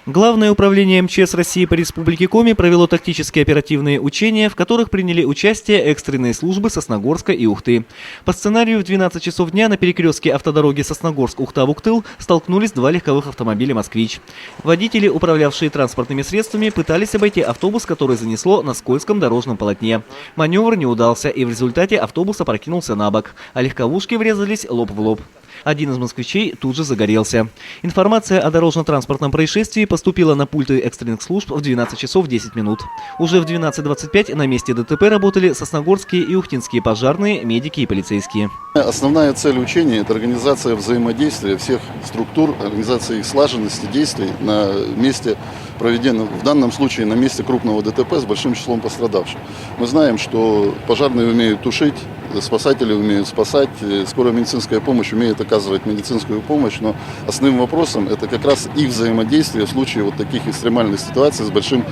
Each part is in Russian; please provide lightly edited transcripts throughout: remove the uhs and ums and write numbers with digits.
Главное управление МЧС России по Республике Коми провело тактические оперативные учения, в которых приняли участие экстренные службы Сосногорска и Ухты. По сценарию в 12 часов дня на перекрестке автодороги Сосногорск-Ухта-Вуктыл столкнулись два легковых автомобиля «Москвич». Водители, управлявшие транспортными средствами, пытались обойти автобус, который занесло на скользком дорожном полотне. Маневр не удался, и в результате автобус опрокинулся на бок, а легковушки врезались лоб в лоб. Один из москвичей тут же загорелся. Информация о дорожно-транспортном происшествии поступила на пульты экстренных служб в 12 часов 10 минут. Уже в 12:25 на месте ДТП работали сосногорские и ухтинские пожарные, медики и полицейские. Основная цель учения – это организация взаимодействия всех структур, организация их слаженности действий на месте проведения, в данном случае на месте крупного ДТП с большим числом пострадавших. Мы знаем, что пожарные умеют тушить, спасатели умеют спасать, скорая медицинская помощь умеет оказывать медицинскую помощь, но основным вопросом это как раз их взаимодействие в случае вот таких экстремальных ситуаций с большим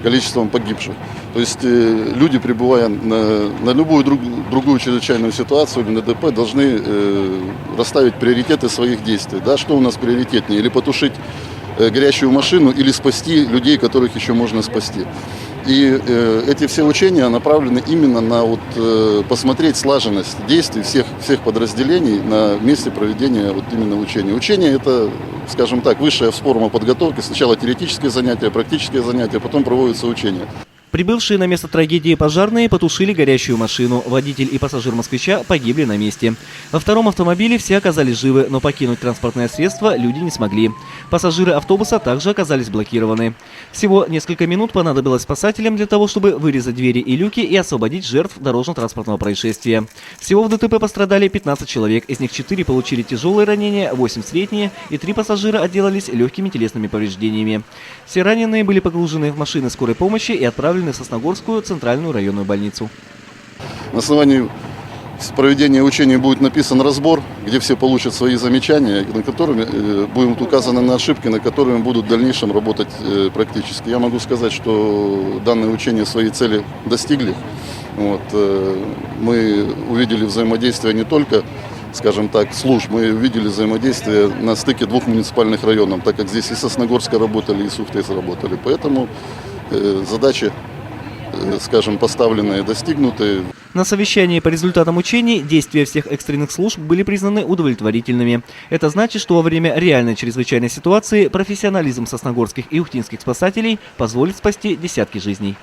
количеством погибших. То есть люди, пребывая на любую другую чрезвычайную ситуацию или на ДТП, должны расставить приоритеты своих действий. Да? Что у нас приоритетнее? Или потушить горящую машину, или спасти людей, которых еще можно спасти. И эти все учения направлены именно на посмотреть слаженность действий всех подразделений на месте проведения именно учения. Учение – это, скажем так, высшая форма подготовки. Сначала теоретические занятия, практические занятия, потом проводятся учения. Прибывшие на место трагедии пожарные потушили горящую машину. Водитель и пассажир москвича погибли на месте. Во втором автомобиле все оказались живы, но покинуть транспортное средство люди не смогли. Пассажиры автобуса также оказались блокированы. Всего несколько минут понадобилось спасателям для того, чтобы вырезать двери и люки и освободить жертв дорожно-транспортного происшествия. Всего в ДТП пострадали 15 человек, из них 4 получили тяжелые ранения, 8 средние и 3 пассажира отделались легкими телесными повреждениями. Все раненые были погружены в машины скорой помощи и отправлены в Сосногорскую центральную районную больницу. На основании проведения учений будет написан разбор, где все получат свои замечания, на которыми будут указаны на ошибки, на которые будут в дальнейшем работать практически. Я могу сказать, что данные учения свои цели достигли. Мы увидели взаимодействие не только, скажем так, служб, мы увидели взаимодействие на стыке двух муниципальных районов, так как здесь и Сосногорска работали, и с Ухтой работали. Поэтому задачи, скажем, поставленные, достигнуты. На совещании по результатам учений действия всех экстренных служб были признаны удовлетворительными. Это значит, что во время реальной чрезвычайной ситуации профессионализм сосногорских и ухтинских спасателей позволит спасти десятки жизней.